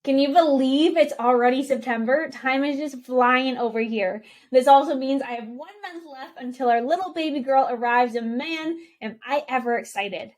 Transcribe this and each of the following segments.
Can you believe it's already September? Time is just flying over here. This also means I have 1 month left until our little baby girl arrives, and man, am I ever excited.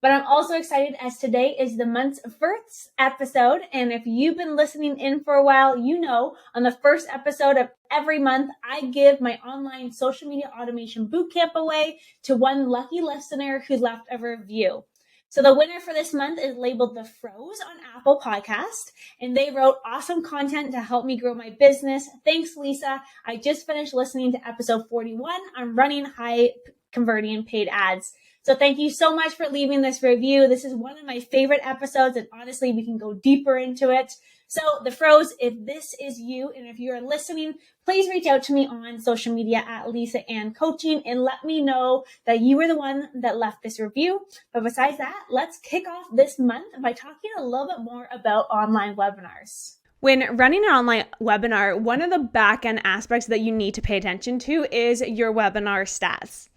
But I'm also excited as today is the month's first episode, and if you've been listening in for a while, you know on the first episode of every month, I give my online social media automation bootcamp away to one lucky listener who left a review. So the winner for this month is labeled The Froze on Apple Podcast, and they wrote awesome content to help me grow my business. Thanks, Lisa. I just finished listening to episode 41 on running high converting paid ads. So thank you so much for leaving this review. This is one of my favorite episodes, and honestly, we can go deeper into it. So The Froze, if this is you, and if you're listening, please reach out to me on social media at Lisa Ann Coaching and let me know that you were the one that left this review. But besides that, let's kick off this month by talking a little bit more about online webinars. When running an online webinar, one of the back-end aspects that you need to pay attention to is your webinar stats.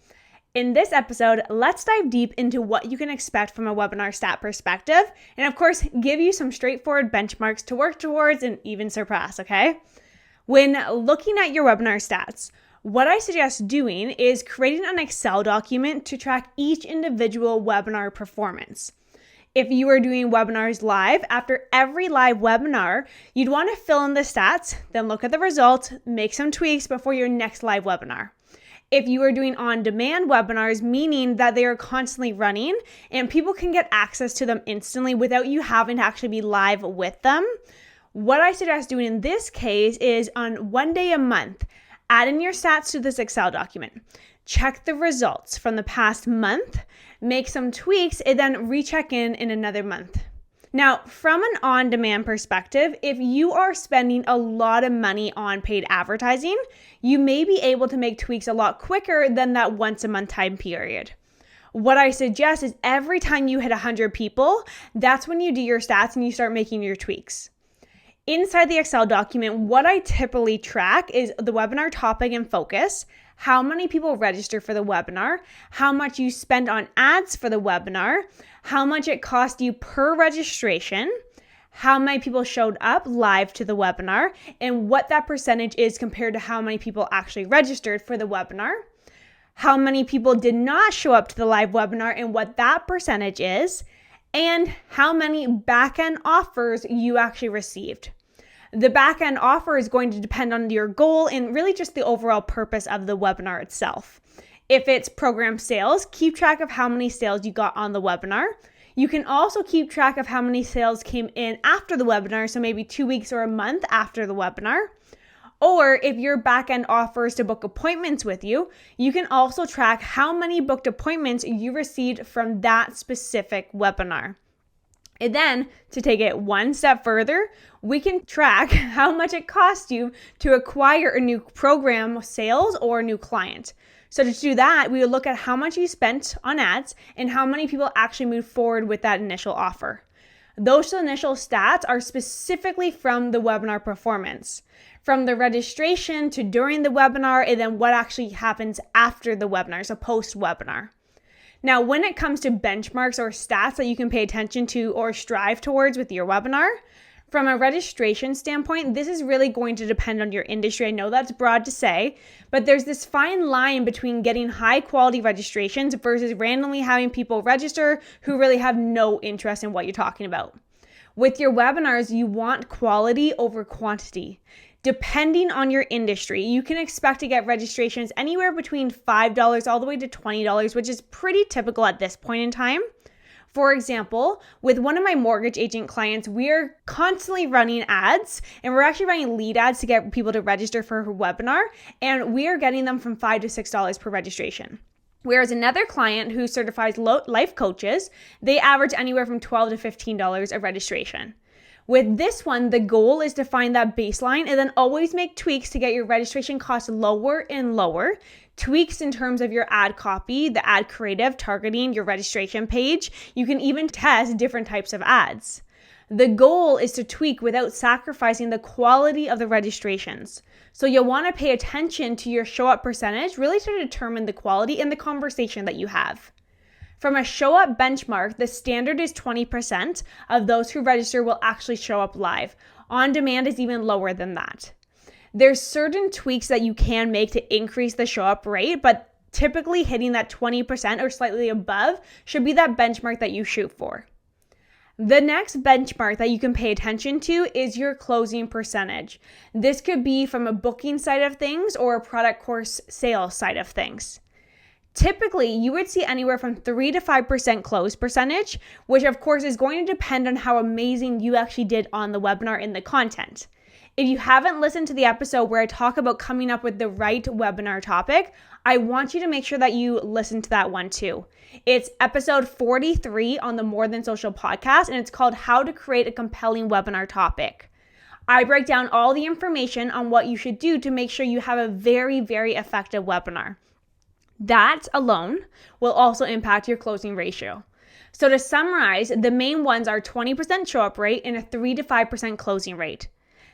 In this episode, let's dive deep into what you can expect from a webinar stat perspective, and of course, give you some straightforward benchmarks to work towards and even surpass, okay? When looking at your webinar stats, what I suggest doing is creating an Excel document to track each individual webinar performance. If you are doing webinars live, after every live webinar, you'd want to fill in the stats, then look at the results, make some tweaks before your next live webinar. If you are doing on-demand webinars, meaning that they are constantly running and people can get access to them instantly without you having to actually be live with them, what I suggest doing in this case is on 1 day a month, add in your stats to this Excel document. Check the results from the past month, make some tweaks, and then recheck in another month. Now, from an on-demand perspective, if you are spending a lot of money on paid advertising, you may be able to make tweaks a lot quicker than that once a month time period. What I suggest is every time you hit 100 people, that's when you do your stats and you start making your tweaks. Inside the Excel document, what I typically track is the webinar topic and focus, how many people register for the webinar, how much you spend on ads for the webinar, how much it cost you per registration, how many people showed up live to the webinar, and what that percentage is compared to how many people actually registered for the webinar, how many people did not show up to the live webinar and what that percentage is, and how many backend offers you actually received. The backend offer is going to depend on your goal and really just the overall purpose of the webinar itself. If it's program sales, keep track of how many sales you got on the webinar. You can also keep track of how many sales came in after the webinar, so maybe 2 weeks or a month after the webinar. Or if your backend offers to book appointments with you, you can also track how many booked appointments you received from that specific webinar. And then, to take it one step further, we can track how much it costs you to acquire a new program sales or a new client. So to do that, we would look at how much you spent on ads and how many people actually moved forward with that initial offer. Those initial stats are specifically from the webinar performance, from the registration to during the webinar, and then what actually happens after the webinar, so post-webinar. Now, when it comes to benchmarks or stats that you can pay attention to or strive towards with your webinar, from a registration standpoint, this is really going to depend on your industry. I know that's broad to say, but there's this fine line between getting high quality registrations versus randomly having people register who really have no interest in what you're talking about. With your webinars, you want quality over quantity. Depending on your industry, you can expect to get registrations anywhere between $5 all the way to $20, which is pretty typical at this point in time. For example, with one of my mortgage agent clients, we are constantly running ads, and we're actually running lead ads to get people to register for her webinar, and we are getting them from $5 to $6 per registration. Whereas another client who certifies life coaches, they average anywhere from $12 to $15 a registration. With this one, the goal is to find that baseline and then always make tweaks to get your registration costs lower and lower. Tweaks in terms of your ad copy, the ad creative, targeting, your registration page. You can even test different types of ads. The goal is to tweak without sacrificing the quality of the registrations. So you'll want to pay attention to your show up percentage really to determine the quality and the conversation that you have. From a show up benchmark, the standard is 20% of those who register will actually show up live. On demand is even lower than that. There's certain tweaks that you can make to increase the show up rate, but typically hitting that 20% or slightly above should be that benchmark that you shoot for. The next benchmark that you can pay attention to is your closing percentage. This could be from a booking side of things or a product course sales side of things. Typically, you would see anywhere from 3 to 5% close percentage, which of course is going to depend on how amazing you actually did on the webinar in the content. If you haven't listened to the episode where I talk about coming up with the right webinar topic, I want you to make sure that you listen to that one too. It's episode 43 on the More Than Social podcast, and it's called How to Create a Compelling Webinar Topic. I break down all the information on what you should do to make sure you have a very, very effective webinar. That alone will also impact your closing ratio. So to summarize, the main ones are 20% show up rate and a 3 to 5% closing rate.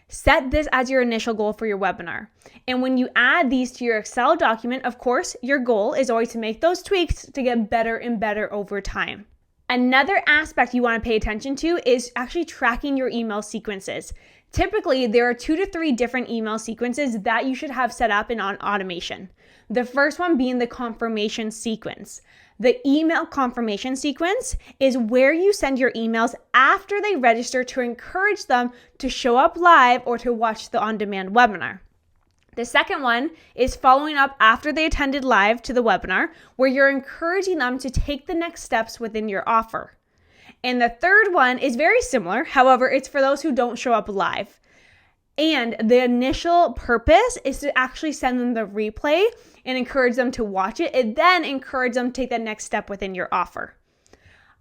Set this as your initial goal for your webinar. And when you add these to your Excel document, of course, your goal is always to make those tweaks to get better and better over time. Another aspect you want to pay attention to is actually tracking your email sequences. Typically, there are 2 to 3 different email sequences that you should have set up in on automation. The first one being the confirmation sequence. The email confirmation sequence is where you send your emails after they register to encourage them to show up live or to watch the on-demand webinar. The second one is following up after they attended live to the webinar, where you're encouraging them to take the next steps within your offer. And the third one is very similar. However, it's for those who don't show up live. And the initial purpose is to actually send them the replay and encourage them to watch it, and then encourage them to take the next step within your offer.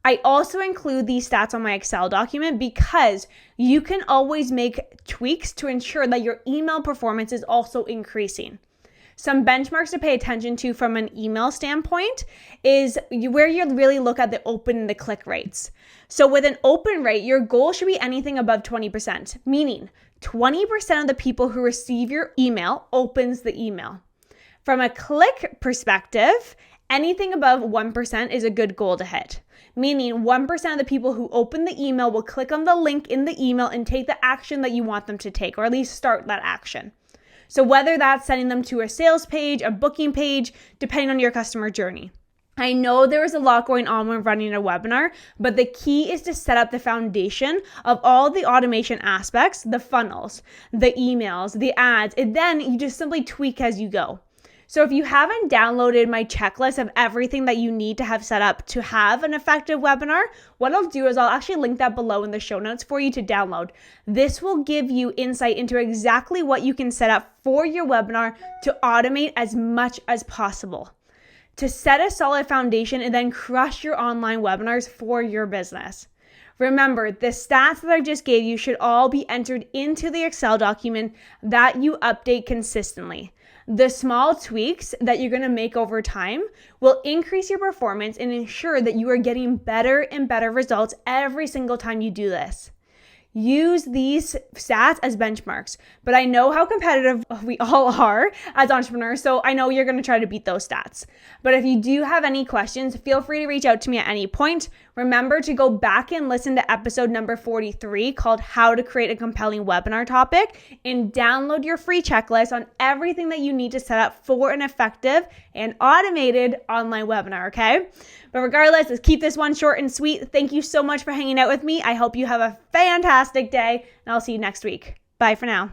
I also include these stats on my Excel document because you can always make tweaks to ensure that your email performance is also increasing. Some benchmarks to pay attention to from an email standpoint is where you really look at the open and the click rates. So with an open rate, your goal should be anything above 20%, meaning 20% of the people who receive your email opens the email. From a click perspective, anything above 1% is a good goal to hit, meaning 1% of the people who open the email will click on the link in the email and take the action that you want them to take, or at least start that action. So whether that's sending them to a sales page, a booking page, depending on your customer journey. I know there is a lot going on when running a webinar, but the key is to set up the foundation of all the automation aspects, the funnels, the emails, the ads, and then you just simply tweak as you go. So if you haven't downloaded my checklist of everything that you need to have set up to have an effective webinar, what I'll do is I'll actually link that below in the show notes for you to download. This will give you insight into exactly what you can set up for your webinar to automate as much as possible, to set a solid foundation and then crush your online webinars for your business. Remember, the stats that I just gave you should all be entered into the Excel document that you update consistently. The small tweaks that you're going to make over time will increase your performance and ensure that you are getting better and better results every single time you do this. Use these stats as benchmarks, but I know how competitive we all are as entrepreneurs, so I know you're going to try to beat those stats. But if you do have any questions, feel free to reach out to me at any point. Remember to go back and listen to episode number 43 called How to Create a Compelling Webinar Topic and download your free checklist on everything that you need to set up for an effective and automated online webinar, okay? But regardless, let's keep this one short and sweet. Thank you so much for hanging out with me. I hope you have a fantastic day, and I'll see you next week. Bye for now.